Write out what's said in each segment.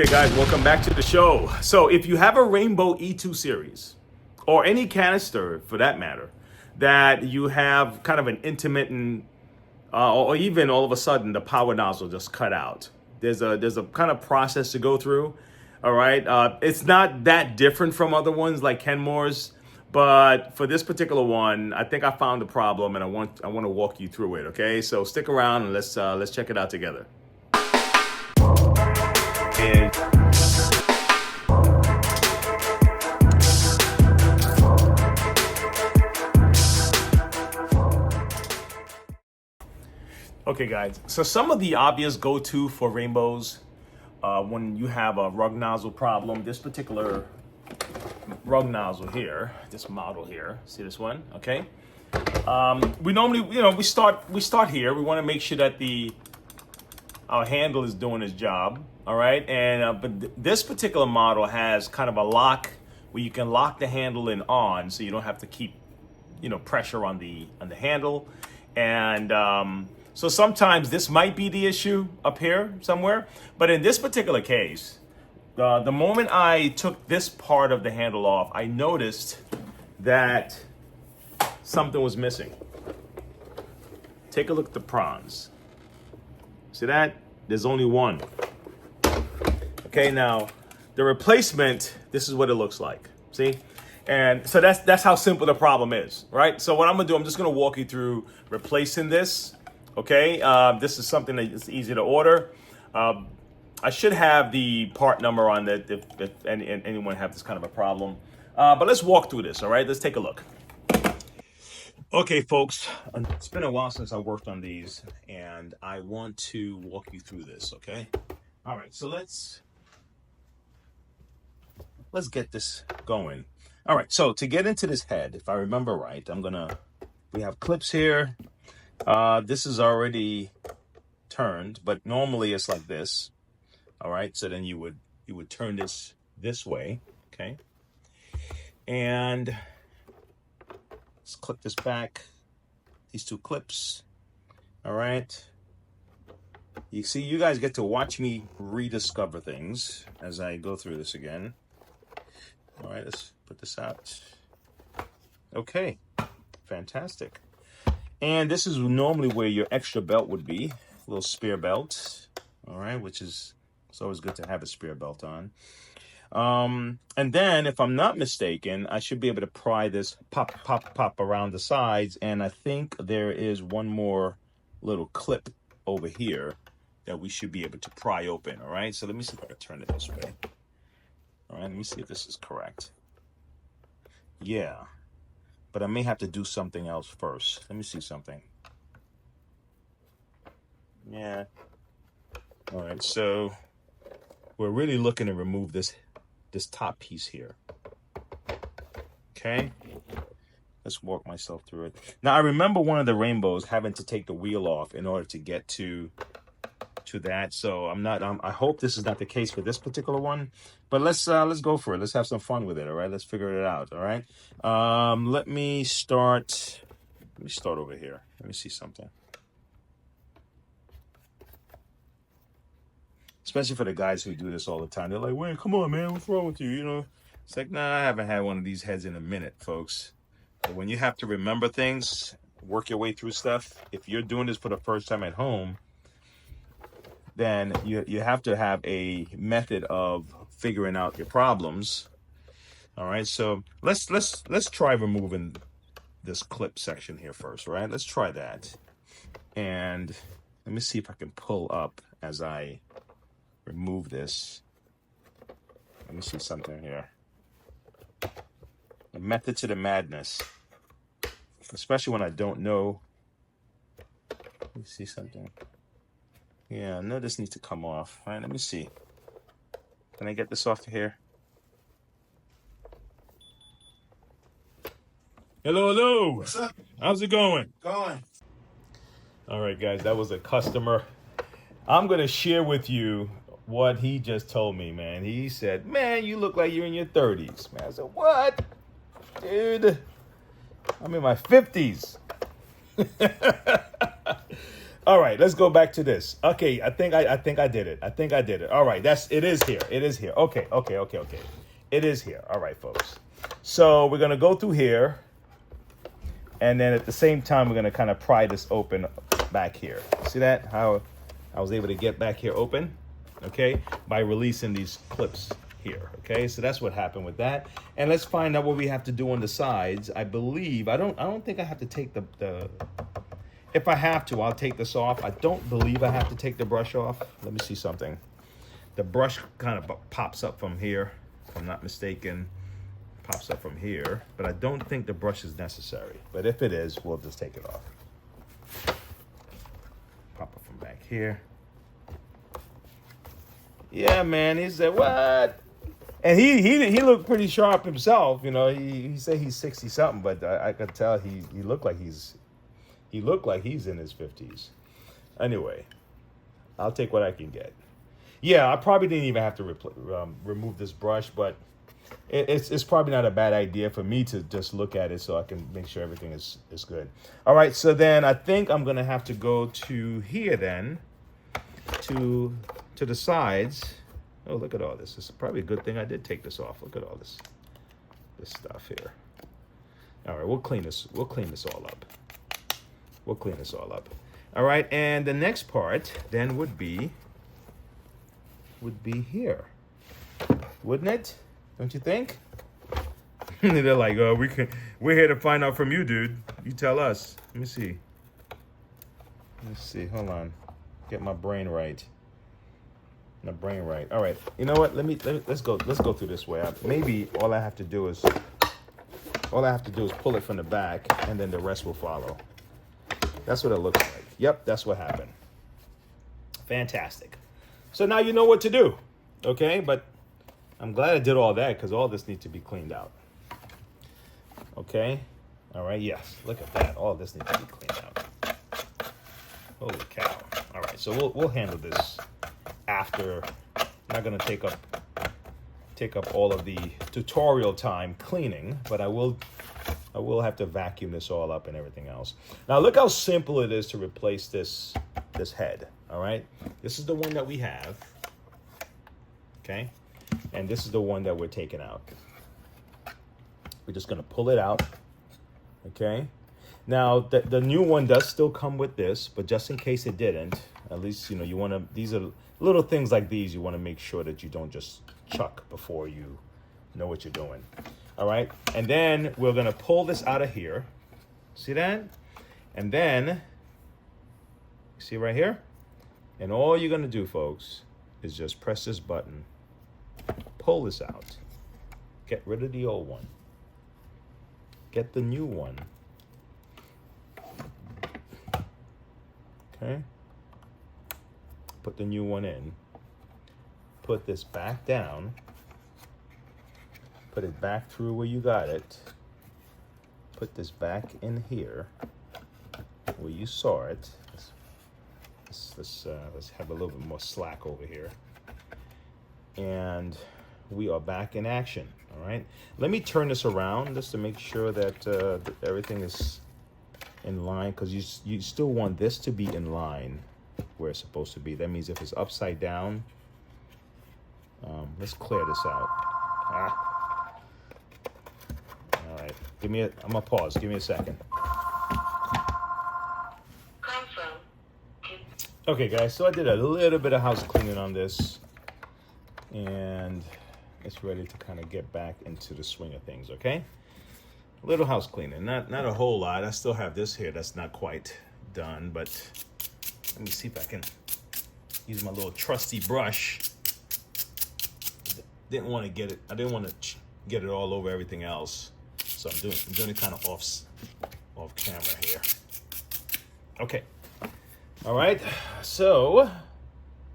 Okay guys, welcome back to the show. So if you have a Rainbow E2 series, or any canister for that matter, that you have kind of an intermittent, or even all of a sudden the power nozzle just cut out, there's a kind of process to go through. All right, it's not that different from other ones like Kenmore's, but for this particular one, I think I found the problem, and I want to walk you through it. Okay, so stick around and let's check it out together. And okay, guys, so some of the obvious go-to for rainbows when you have a rug nozzle problem, this particular rug nozzle here, this model here, see this one, okay? We normally, we start here. We want to make sure that our handle is doing its job, all right? And but this particular model has kind of a lock where you can lock the handle in on, so you don't have to keep, pressure on the handle. And so sometimes this might be the issue up here somewhere, but in this particular case, the moment I took this part of the handle off, I noticed that something was missing. Take a look at the prongs. See that? There's only one. Okay, now the replacement, this is what it looks like. See? And so that's how simple the problem is, right? So what I'm gonna do, I'm just gonna walk you through replacing this. Okay, this is something that is easy to order. I should have the part number on that if anyone have this kind of a problem. But let's walk through this, all right? Let's take a look. Okay, folks, it's been a while since I worked on these, and I want to walk you through this, okay? All right, so let's get this going. All right, so to get into this head, if I remember right, we have clips here. This is already turned, but normally it's like this. All right, so then you would turn this way, okay? And let's clip this back, these two clips. All right. You see, you guys get to watch me rediscover things as I go through this again. All right, let's put this out. Okay, fantastic. And this is normally where your extra belt would be, a little spare belt. All right, which is, it's always good to have a spare belt on. And then, if I'm not mistaken, I should be able to pry this pop around the sides. And I think there is one more little clip over here that we should be able to pry open. All right, so let me see if I can turn it this way. All right, let me see if this is correct. Yeah, but I may have to do something else first. Let me see something. Yeah. All right, so we're really looking to remove this top piece here. Okay, let's walk myself through it. Now, I remember one of the rainbows having to take the wheel off in order to get to that. So I hope this is not the case for this particular one, but let's go for it. Let's have some fun with it. All right, let's figure it out. All right. Let me start over here. Let me see something. Especially for the guys who do this all the time. They're like, "Wayne, come on, man, what's wrong with you?" It's like, nah, I haven't had one of these heads in a minute, folks. But when you have to remember things, work your way through stuff, if you're doing this for the first time at home, then you have to have a method of figuring out your problems. All right, so let's try removing this clip section here first, right? Let's try that. And let me see if I can pull up as I remove this. Let me see something here. A method to the madness, especially when I don't know. Let me see something. Yeah, I know this needs to come off. All right, let me see. Can I get this off of here? Hello. What's up? How's it going? Going. All right, guys, that was a customer. I'm going to share with you what he just told me, man. He said, "Man, you look like you're in your 30s." Man, I said, "What? Dude, I'm in my 50s." All right, let's go back to this. Okay, I think I did it. I think I did it. All right, it is here. It is here. Okay. It is here. All right, folks. So we're gonna go through here, and then at the same time we're gonna kind of pry this open back here. See that? How I was able to get back here open, okay, by releasing these clips here. Okay, so that's what happened with that. And let's find out what we have to do on the sides. I believe I don't think I have to take the. If I have to, I'll take this off. I don't believe I have to take the brush off. Let me see something. The brush kind of pops up from here, if I'm not mistaken. Pops up from here, but I don't think the brush is necessary. But if it is, we'll just take it off. Pop up from back here. Yeah, man, he said, what? And he looked pretty sharp himself. You know, he said he's 60 something, but I could tell he looked like he's in his 50s. Anyway, I'll take what I can get. Yeah, I probably didn't even have to remove this brush, but it's probably not a bad idea for me to just look at it so I can make sure everything is good. All right, so then I think I'm gonna have to go to here then, to the sides. Oh, look at all this. It's probably a good thing I did take this off. Look at all this stuff here. All right, we'll clean this all up. We'll clean this all up. All right, and the next part then would be here, wouldn't it? Don't you think? They're like, oh, we're here to find out from you, dude. You tell us. Let me see. Hold on. Get my brain right. All right. You know what? Let's go through this way. Maybe all I have to do is pull it from the back, and then the rest will follow. That's what it looks like. Yep, that's what happened. Fantastic. So now you know what to do, okay? But I'm glad I did all that because all this needs to be cleaned out. Okay? All right, yes. Look at that. All this needs to be cleaned out. Holy cow. All right, so we'll handle this after. I'm not going to take up all of the tutorial time cleaning, but I will have to vacuum this all up and everything else. Now look how simple it is to replace this head, all right? This is the one that we have, okay? And this is the one that we're taking out. We're just gonna pull it out, okay? Now, the new one does still come with this, but just in case it didn't, at least, you know, you wanna, these are little things like these, you wanna make sure that you don't just chuck before you know what you're doing. All right, and then we're gonna pull this out of here. See that? And then, see right here? And all you're gonna do, folks, is just press this button, pull this out, get rid of the old one, get the new one. Okay? Put the new one in, put this back down, put it back through where you got it. Put this back in here where you saw it. Let's have a little bit more slack over here. And we are back in action, all right? Let me turn this around just to make sure that everything is in line, because you still want this to be in line where it's supposed to be. That means if it's upside down, let's clear this out. All right, I'm gonna pause. Give me a second. Okay, guys, so I did a little bit of house cleaning on this, and it's ready to kind of get back into the swing of things, okay? A little house cleaning, not a whole lot. I still have this here that's not quite done, but let me see if I can use my little trusty brush. Didn't want to get it. I didn't want to get it all over everything else, so I'm doing it kind of off camera here. Okay. All right. So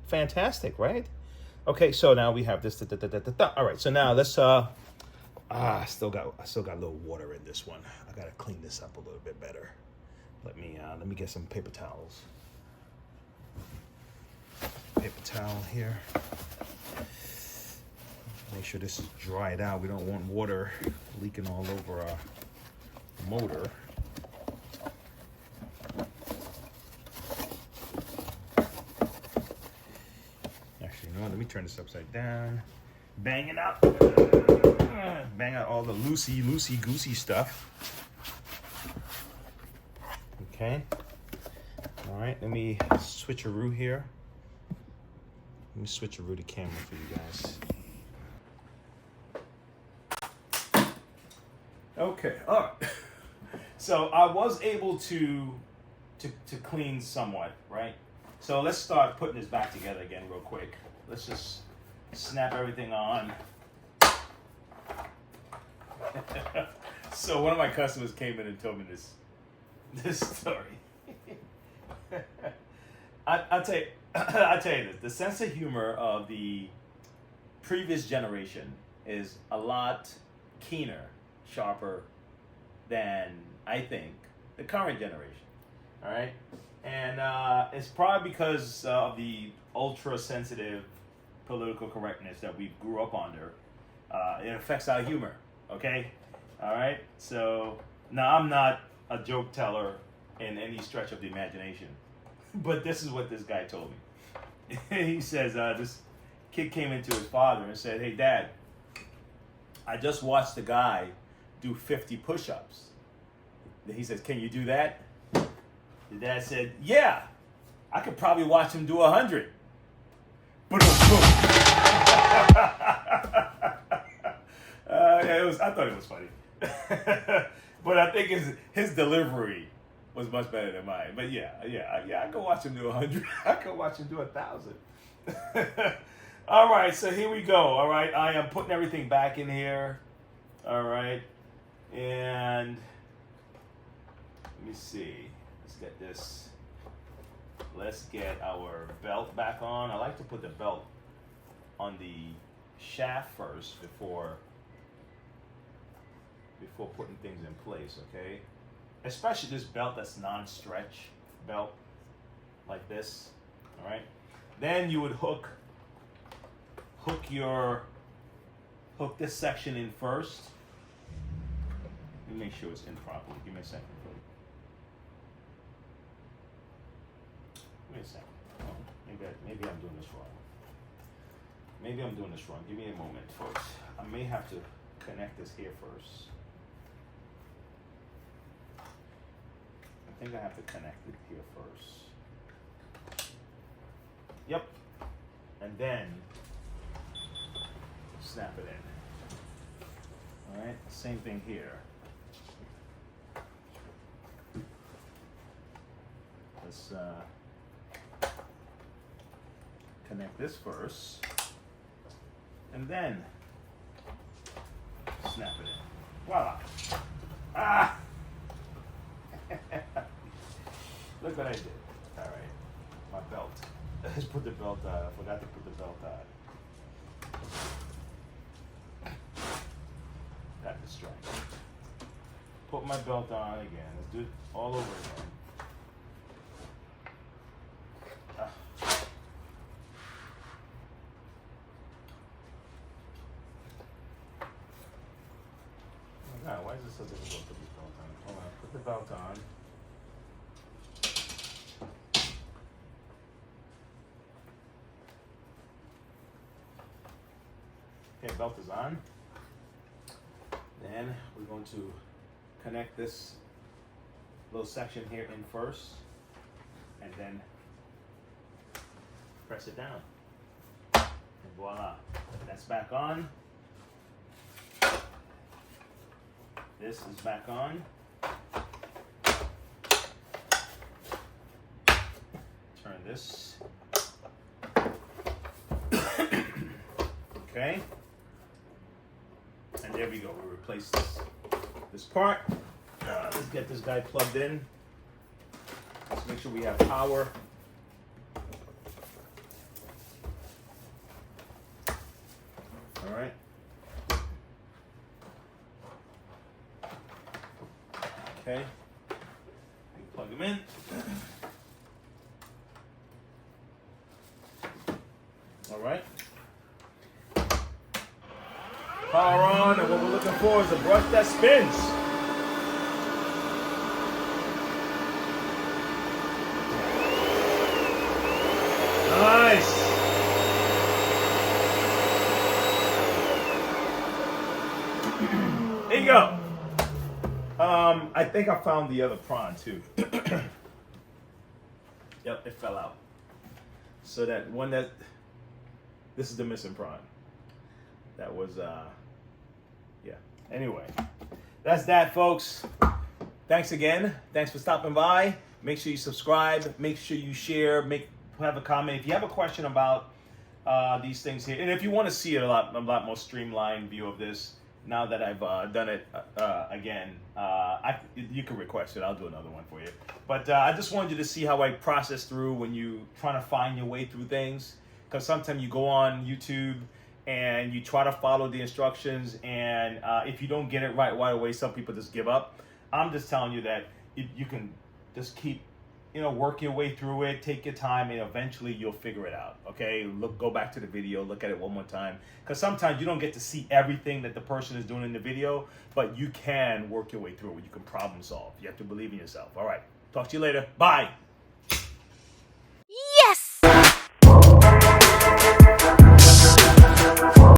fantastic, right? Okay. So now we have this. All right. So now let's. I still got a little water in this one. I gotta clean this up a little bit better. Let me get some paper towels. Paper towel here. Make sure this is dried out. We don't want water leaking all over our motor. turn this upside down. Bang it out. Bang out all the loosey goosey stuff. Okay. All right, let me switcheroo here. Let me switcheroo the camera for you guys. Okay, all right. So I was able to clean somewhat, right? So let's start putting this back together again real quick. Let's just snap everything on. So one of my customers came in and told me this story. I'll tell you this. The sense of humor of the previous generation is a lot keener, sharper than, I think, the current generation. All right? And it's probably because of the ultra-sensitive political correctness that we grew up under. It affects our humor, okay? All right? So, now I'm not a joke teller in any stretch of the imagination. But this is what this guy told me. He says, this kid came into his father and said, "Hey, Dad, I just watched the guy do 50 push-ups." He says, "Can you do that?" The dad said, "Yeah, I could probably watch him do 100. Boom, boom. I thought it was funny. But I think his delivery was much better than mine. But yeah, I could watch him do 100. I could watch him do 1,000. All right, so here we go. All right, I am putting everything back in here. All right, and let me see. Let's get this. Let's get our belt back on. I like to put the belt on the shaft first before putting things in place, okay? Especially this belt that's non-stretch belt, like this, all right? Then you would hook this section in first. Let me make sure it's in properly. Give me a second. Wait a second. Oh, maybe I'm doing this wrong. Maybe I'm doing this wrong. Give me a moment, folks. I may have to connect this here first. I think I have to connect it here first. Yep. And then snap it in. All right. Same thing here. Let's connect this first, and then snap it in. Voila! Ah! Look what I did. All right, my belt. Let's put the belt on. I forgot to put the belt on. Got distracted. Put my belt on again. Let's do it all over again. God, why is it so difficult to put this belt on? Hold on, put the belt on. Okay, belt is on. Then we're going to connect this little section here in first, and then press it down. And voila, that's back on. This is back on. Turn this. Okay. And there we go. We replace this part. Let's get this guy plugged in. Let's make sure we have power. All right. Okay, plug them in. All right. Power on, and what we're looking for is a brush that spins. Nice. There you go. I think I found the other prawn too. Yep, it fell out. So that one this is the missing prawn. That was, yeah. Anyway, that's that, folks. Thanks again. Thanks for stopping by. Make sure you subscribe. Make sure you share. Have a comment. If you have a question about these things here, and if you want to see a lot more streamlined view of this, now that I've done it again, you can request it. I'll do another one for you. But I just wanted you to see how I process through when you trying to find your way through things. Because sometimes you go on YouTube and you try to follow the instructions, and if you don't get it right away, some people just give up. I'm just telling you that you can just keep, work your way through it, take your time, and eventually you'll figure it out. Okay, go back to the video, look at it one more time, because sometimes you don't get to see everything that the person is doing in the video, but you can work your way through it. You can problem solve. You have to believe in yourself. All right, talk to you later. Bye.